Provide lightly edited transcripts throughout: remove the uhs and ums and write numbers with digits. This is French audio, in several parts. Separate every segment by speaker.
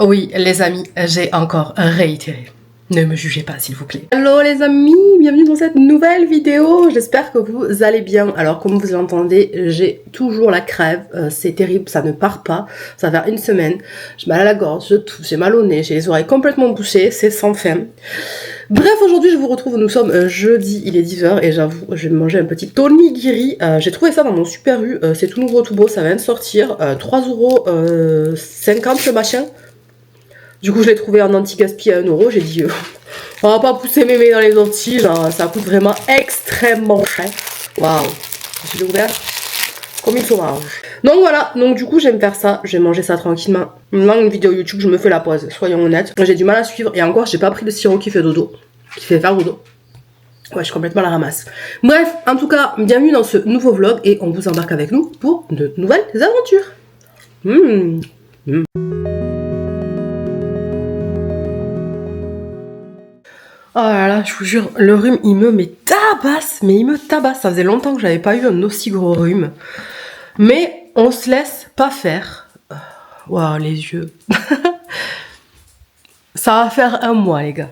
Speaker 1: Oui, les amis, j'ai encore réitéré. Ne me jugez pas, s'il vous plaît. Hello les amis, bienvenue dans cette nouvelle vidéo. J'espère que vous allez bien. Alors, comme vous l'entendez, j'ai toujours la crève. C'est terrible, ça ne part pas. Ça va faire une semaine. J'ai mal à la gorge, je tousse, j'ai mal au nez, j'ai les oreilles complètement bouchées. C'est sans fin. Bref, aujourd'hui, je vous retrouve. Nous sommes jeudi, il est 10h et j'avoue, je vais manger un petit onigiri. J'ai trouvé ça dans mon Super U. C'est tout nouveau, tout beau. Ça vient de sortir. 3,50€ le machin. Du coup, je l'ai trouvé en anti-gaspi à 1€. J'ai dit, on va pas pousser mémé dans les orties. Genre, ça coûte vraiment extrêmement cher. Waouh. Je l'ai ouvert comme il faut manger. Donc voilà. Donc du coup, j'aime faire ça. Je vais manger ça tranquillement. Dans une vidéo YouTube, je me fais la pause. Soyons honnêtes. J'ai du mal à suivre. Et encore, j'ai pas pris le sirop qui fait dodo. Qui fait faire dodo. Ouais, je suis complètement à la ramasse. Bref, en tout cas, bienvenue dans ce nouveau vlog. Et on vous embarque avec nous pour de nouvelles aventures. Oh là là, je vous jure, le rhume, il me tabasse, mais il me tabasse. Ça faisait longtemps que j'avais pas eu un aussi gros rhume. Mais on se laisse pas faire. Waouh, les yeux. Ça va faire un mois, les gars.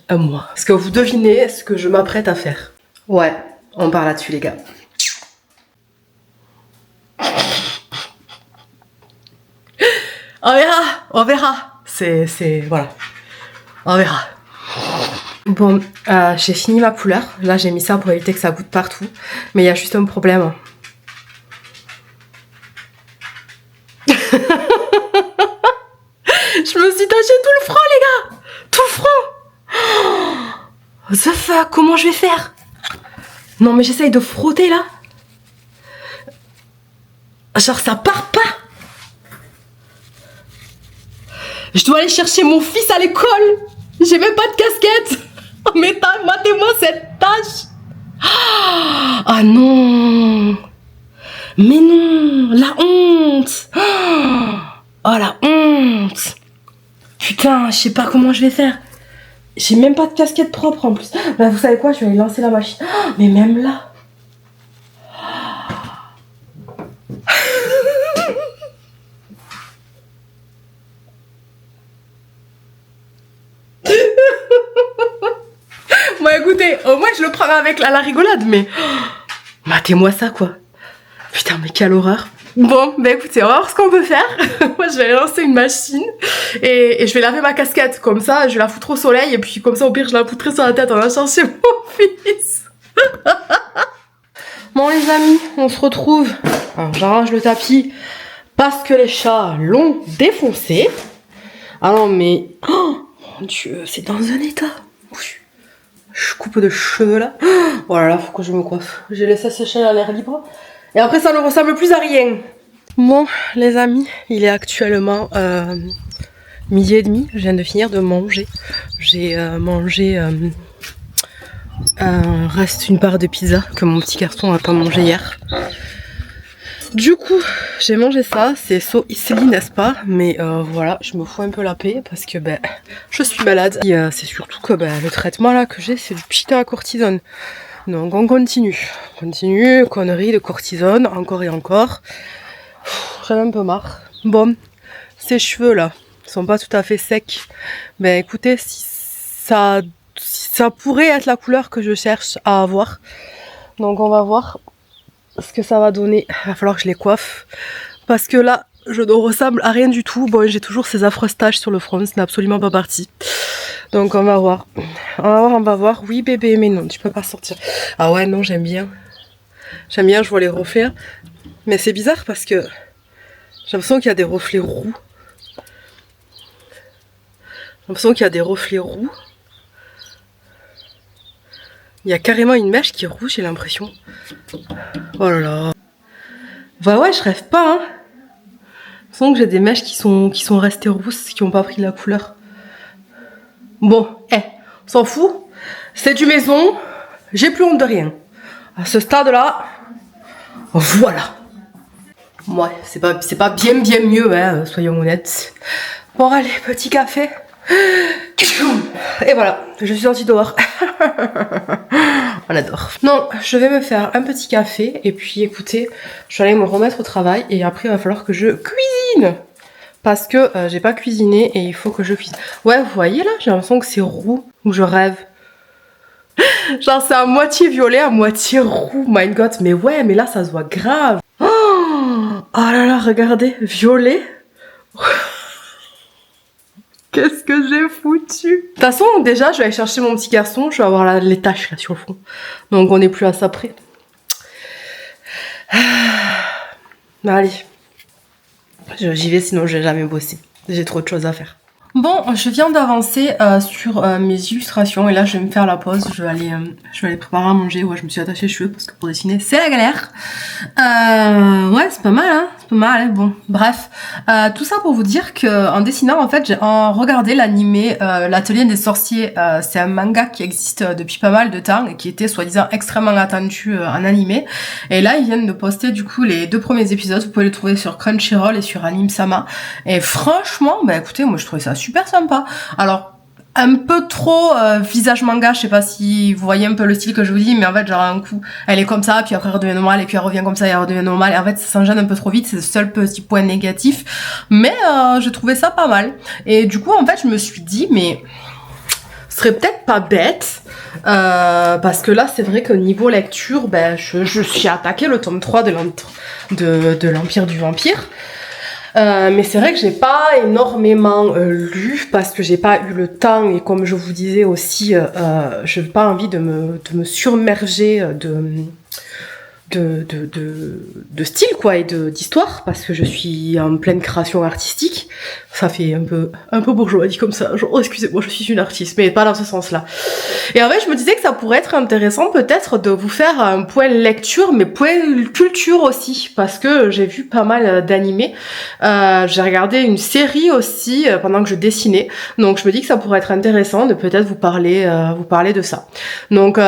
Speaker 1: Un mois. Est-ce que vous devinez ce que je m'apprête à faire? Ouais, on part là-dessus, les gars. On verra, on verra. Voilà. On verra. Bon, j'ai fini ma couleur. Là, j'ai mis ça pour éviter que ça goûte partout. Mais il y a juste un problème. Je me suis taché tout le front, les gars. Tout le front. Oh, the fuck, comment je vais faire? Non, mais j'essaye de frotter, là. Genre, ça part pas. Je dois aller chercher mon fils à l'école. J'ai même pas de casquette. Mais matez-moi cette tâche. Ah non. Mais non. La honte. Oh la honte. Putain, je sais pas comment je vais faire. J'ai même pas de casquette propre en plus. Bah vous savez quoi, je vais aller lancer la machine. Mais même là. Bon écoutez, au moins je le prends avec la rigolade, mais matez-moi ça quoi. Putain mais quelle horreur. Bon bah écoutez, on va voir ce qu'on peut faire. Moi je vais lancer une machine et je vais laver ma casquette. Comme ça je vais la foutre au soleil et puis comme ça au pire je la foutrai sur la tête en allant chercher mon fils. Bon les amis, on se retrouve. Alors j'arrange le tapis parce que les chats l'ont défoncé. Ah non mais... Oh mon dieu, c'est dans un état. Je coupe de cheveux là. Oh là là, faut que je me coiffe. J'ai laissé sécher à l'air libre. Et après ça ne ressemble plus à rien. Bon les amis, il est actuellement 12h30. Je viens de finir de manger. J'ai mangé reste une part de pizza que mon petit garçon n'a pas mangé hier. Du coup, j'ai mangé ça, c'est so easily, n'est-ce pas? Mais voilà, je me fous un peu la paix parce que ben, je suis malade. C'est surtout que ben, le traitement là que j'ai, c'est du pchita à cortisone. Donc on continue. On continue, conneries de cortisone, encore et encore. J'en ai un peu marre. Bon, ces cheveux là, sont pas tout à fait secs. Ben écoutez, si ça pourrait être la couleur que je cherche à avoir. Donc on va voir ce que ça va donner. Il va falloir que je les coiffe parce que là je ne ressemble à rien du tout. Bon, j'ai toujours ces affreuses taches sur le front, ce n'est absolument pas parti. Donc on va voir. On va voir. Oui bébé, mais non, tu peux pas sortir. Ah ouais non, j'aime bien. J'aime bien, je vois les reflets. Mais c'est bizarre parce que j'ai l'impression qu'il y a des reflets roux. J'ai l'impression qu'il y a des reflets roux. Il y a carrément une mèche qui est rouge, j'ai l'impression. Oh là là. Bah ouais, je rêve pas, hein. Je sens que j'ai des mèches qui sont restées rousses, qui n'ont pas pris de la couleur. Bon, on s'en fout. C'est du maison. J'ai plus honte de rien. À ce stade-là, voilà. Ouais, c'est pas bien mieux, hein, soyons honnêtes. Bon, allez, petit café. Et voilà, je suis sortie dehors. On adore. Non, je vais me faire un petit café et puis écoutez, je vais aller me remettre au travail et après il va falloir que je cuisine. parce que j'ai pas cuisiné et il faut que je cuisine. Ouais, vous voyez là, j'ai l'impression que c'est roux ou je rêve. Genre c'est à moitié violet, à moitié roux, my god, mais ouais, mais là ça se voit grave. Oh là là, regardez, violet. Qu'est-ce que j'ai foutu? De toute façon, déjà, je vais aller chercher mon petit garçon, je vais avoir les taches là sur le fond. Donc on n'est plus à ça près. Allez. J'y vais, sinon je vais jamais bosser. J'ai trop de choses à faire. Bon, je viens d'avancer sur mes illustrations et là je vais me faire la pause, je vais aller préparer à manger. Ouais, je me suis attachée les cheveux parce que pour dessiner c'est la galère. Ouais, c'est pas mal, hein, c'est pas mal, hein. Bon, bref. Tout ça pour vous dire que en dessinant, en fait, j'ai regardé l'animé L'Atelier des Sorciers. C'est un manga qui existe depuis pas mal de temps et qui était soi-disant extrêmement attendu en animé. Et là, ils viennent de poster du coup les 2 premiers épisodes. Vous pouvez les trouver sur Crunchyroll et sur Anime-sama. Et franchement, bah écoutez, moi je trouvais ça super sympa. Alors, un peu trop visage manga, je sais pas si vous voyez un peu le style que je vous dis, mais en fait genre un coup elle est comme ça, puis après elle redevient normale, et puis elle revient comme ça et elle redevient normale, et en fait ça s'enchaîne un peu trop vite, c'est le seul petit point négatif, mais je trouvais ça pas mal. Et du coup en fait je me suis dit, mais ce serait peut-être pas bête, parce que là c'est vrai que niveau lecture, ben, je suis attaquée le tome 3 de l'Empire du Vampire. Mais c'est vrai que j'ai pas énormément lu parce que j'ai pas eu le temps et comme je vous disais aussi, j'ai pas envie de me submerger de style quoi et d'histoire parce que je suis en pleine création artistique. Ça fait un peu bourgeois dit comme ça, genre oh, excusez-moi, je suis une artiste, mais pas dans ce sens-là. Et en fait je me disais que ça pourrait être intéressant peut-être de vous faire un point lecture mais point culture aussi, parce que j'ai vu pas mal d'animés, j'ai regardé une série aussi pendant que je dessinais, donc je me dis que ça pourrait être intéressant de peut-être vous parler de ça. Donc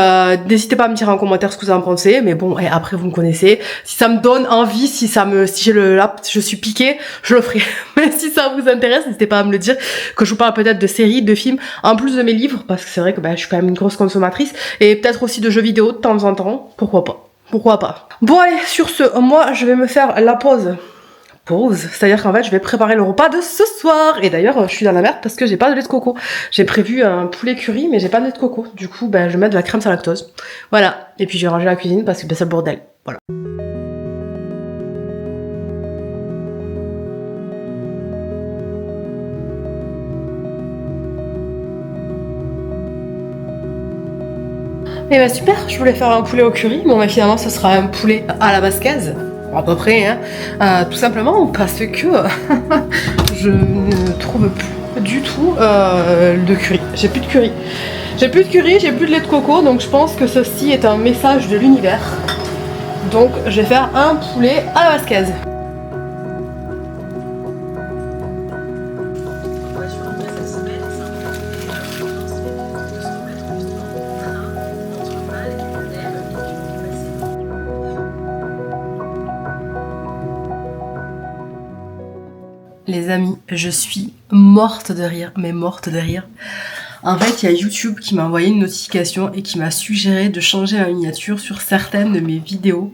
Speaker 1: n'hésitez pas à me dire en commentaire ce que vous en pensez, mais bon, et après vous me connaissez, si ça me donne envie, si je suis piquée, je le ferai. Mais si ça vous intéresse, n'hésitez pas à me le dire, que je vous parle peut-être de séries, de films, en plus de mes livres, parce que c'est vrai que je suis quand même une grosse consommatrice, et peut-être aussi de jeux vidéo de temps en temps, pourquoi pas. Bon allez, sur ce, moi je vais me faire la pause, c'est-à-dire qu'en fait je vais préparer le repas de ce soir, et d'ailleurs je suis dans la merde parce que j'ai pas de lait de coco. J'ai prévu un poulet curry mais j'ai pas de lait de coco, du coup je vais mettre de la crème sans lactose, voilà, et puis je vais ranger la cuisine parce que c'est le bordel, voilà. Et bah super, je voulais faire un poulet au curry, bon finalement ce sera un poulet à la basquaise, à peu près, hein. Tout simplement parce que je ne trouve plus du tout de curry. J'ai plus de curry, j'ai plus de lait de coco, donc je pense que ceci est un message de l'univers. Donc je vais faire un poulet à la basquaise. Les amis, je suis morte de rire, mais morte de rire. En fait, il y a YouTube qui m'a envoyé une notification et qui m'a suggéré de changer la miniature sur certaines de mes vidéos.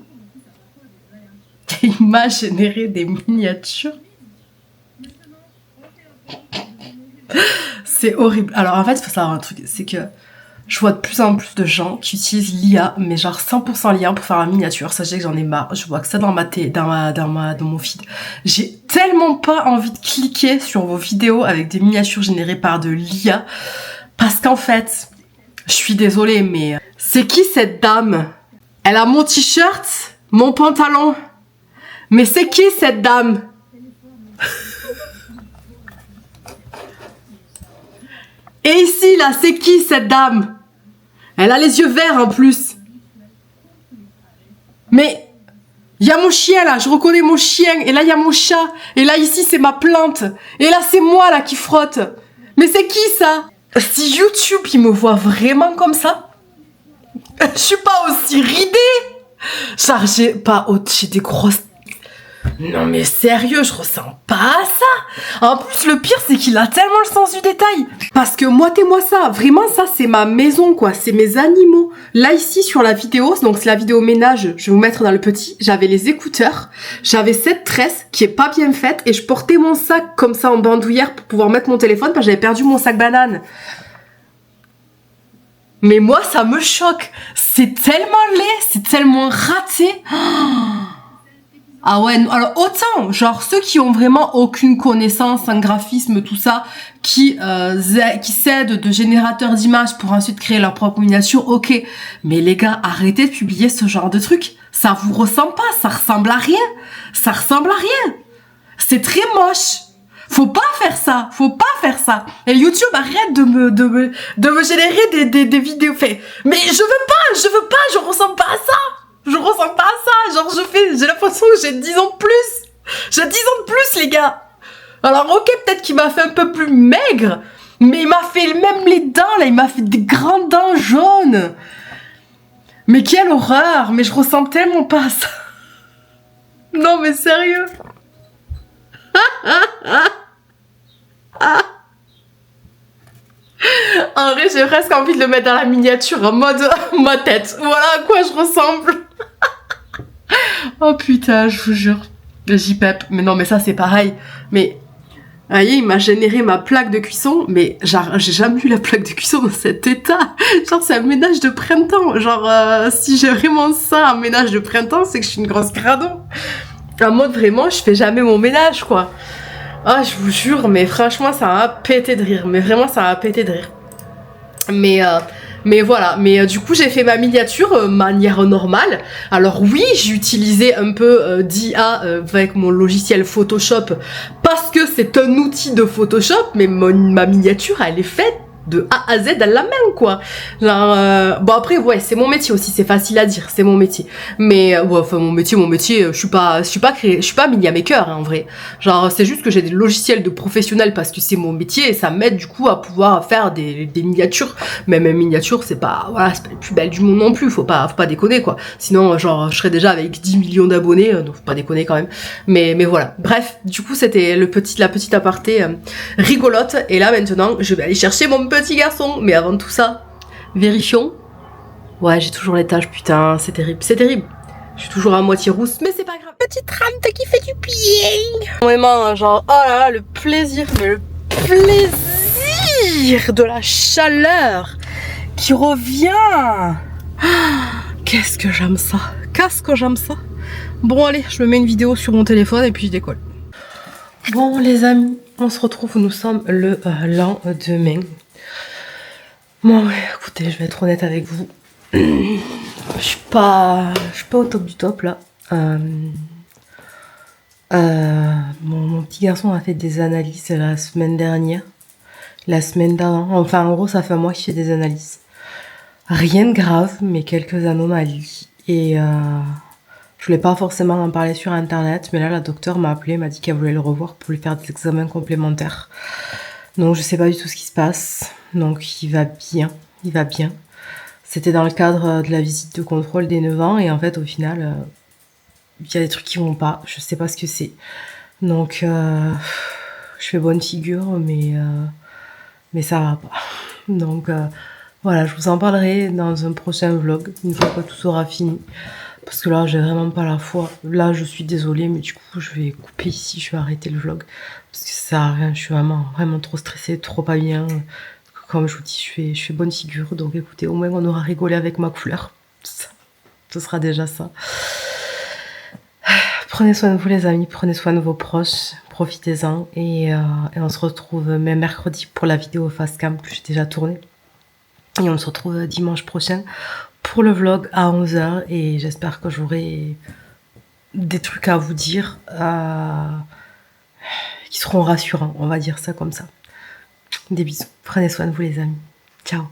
Speaker 1: Et il m'a généré des miniatures. C'est horrible. Alors en fait, il faut savoir un truc, c'est que je vois de plus en plus de gens qui utilisent l'IA, mais genre 100% l'IA pour faire la miniature. Sachez que j'en ai marre. Je vois que ça dans mon feed. J'ai tellement pas envie de cliquer sur vos vidéos avec des miniatures générées par de l'IA. Parce qu'en fait, je suis désolée, mais c'est qui cette dame? Elle a mon t-shirt, mon pantalon. Mais c'est qui cette dame? Et ici, là, c'est qui cette dame? Elle a les yeux verts en plus. Mais il y a mon chien là, je reconnais mon chien. Et là, il y a mon chat. Et là, ici, c'est ma plante. Et là, c'est moi là qui frotte. Mais c'est qui ça? Si YouTube, il me voit vraiment comme ça, je suis pas aussi ridée. Genre, j'ai des grosses... Non mais sérieux, je ressens pas ça. En plus, le pire, c'est qu'il a tellement le sens du détail. Parce que moi, moi ça, vraiment, ça, c'est ma maison, quoi. C'est mes animaux. Là, ici, sur la vidéo, donc c'est la vidéo ménage, je vais vous mettre dans le petit, j'avais les écouteurs, j'avais cette tresse qui est pas bien faite, et je portais mon sac comme ça en bandoulière pour pouvoir mettre mon téléphone, parce que j'avais perdu mon sac banane. Mais moi, ça me choque. C'est tellement laid, c'est tellement raté. Ah ouais, alors autant, genre ceux qui ont vraiment aucune connaissance en graphisme, tout ça, qui s'aident de générateurs d'images pour ensuite créer leur propre miniature, ok. Mais les gars, arrêtez de publier ce genre de truc. Ça vous ressemble pas, ça ressemble à rien. Ça ressemble à rien. C'est très moche. Faut pas faire ça, faut pas faire ça. Et YouTube, arrête de me générer des vidéos faites. Mais je veux pas, je ressemble pas à ça. Je ressemble pas à ça. Genre, j'ai l'impression que j'ai 10 ans de plus. J'ai 10 ans de plus, les gars. Alors, ok, peut-être qu'il m'a fait un peu plus maigre, mais il m'a fait même les dents, là, il m'a fait des grandes dents jaunes. Mais quelle horreur. Mais je ressemble tellement pas à ça. Non, mais sérieux. En vrai, j'ai presque envie de le mettre dans la miniature en mode ma tête. Voilà à quoi je ressemble. Oh putain, je vous jure. J'y pep. Mais non, mais ça, c'est pareil. Mais, voyez, il m'a généré ma plaque de cuisson. Mais genre, j'ai jamais vu la plaque de cuisson dans cet état. Genre, c'est un ménage de printemps. Genre, si j'ai vraiment ça, un ménage de printemps, c'est que je suis une grosse crado. En mode, vraiment, je fais jamais mon ménage, quoi. Ah, je vous jure, mais franchement, ça m'a pété de rire. Mais vraiment, ça m'a pété de rire. Mais voilà, du coup j'ai fait ma miniature manière normale. Alors oui, j'ai utilisé un peu d'IA avec mon logiciel Photoshop parce que c'est un outil de Photoshop, mais ma miniature elle est faite de A à Z à la main, quoi. Genre, bon après ouais, c'est mon métier aussi, c'est facile à dire, c'est mon métier. Mais ouais, enfin mon métier, je suis pas media maker hein, en vrai. Genre c'est juste que j'ai des logiciels de professionnels parce que c'est mon métier et ça m'aide du coup à pouvoir faire des miniatures. Mais mes miniatures, c'est pas les plus belles du monde non plus, faut pas déconner quoi. Sinon genre je serais déjà avec 10 millions d'abonnés, donc faut pas déconner quand même. Mais voilà. Bref, du coup c'était la petite aparté rigolote et là maintenant, je vais aller chercher mon petit garçon. Mais avant tout ça, vérifions. Ouais, j'ai toujours les taches, putain, c'est terrible, c'est terrible. Je suis toujours à moitié rousse, mais c'est pas grave. Petite rame qui fait du bien. Vraiment, genre, oh là là, le plaisir, mais le plaisir de la chaleur qui revient. Qu'est-ce que j'aime ça. Qu'est-ce que j'aime ça. Bon, allez, je me mets une vidéo sur mon téléphone et puis je décolle. Bon, les amis, on se retrouve, nous sommes le lendemain. Bon, écoutez, je vais être honnête avec vous. Je suis pas au top du top là. Mon petit garçon a fait des analyses la semaine dernière. La semaine d'avant. Enfin, en gros, ça fait un mois qu'il fait des analyses. Rien de grave, mais quelques anomalies. Et je voulais pas forcément en parler sur internet, mais là, la docteure m'a appelé, m'a dit qu'elle voulait le revoir pour lui faire des examens complémentaires. Donc, je sais pas du tout ce qui se passe. Donc, il va bien. C'était dans le cadre de la visite de contrôle des 9 ans, et en fait, au final, il y a des trucs qui vont pas. Je sais pas ce que c'est. Donc, je fais bonne figure, mais ça va pas. Donc, voilà, je vous en parlerai dans un prochain vlog, une fois que tout sera fini. Parce que là, j'ai vraiment pas la foi. Là, je suis désolée, mais du coup, je vais couper ici, je vais arrêter le vlog. Parce que ça sert à rien, je suis vraiment trop stressée, trop pas bien. Comme je vous dis, je fais bonne figure. Donc écoutez, au moins, on aura rigolé avec ma couleur. Ce sera déjà ça. Prenez soin de vous, les amis. Prenez soin de vos proches. Profitez-en. Et on se retrouve même mercredi pour la vidéo face cam que j'ai déjà tournée. Et on se retrouve dimanche prochain pour le vlog à 11 h. Et j'espère que j'aurai des trucs à vous dire qui seront rassurants. On va dire ça comme ça. Des bisous. Prenez soin de vous, les amis. Ciao.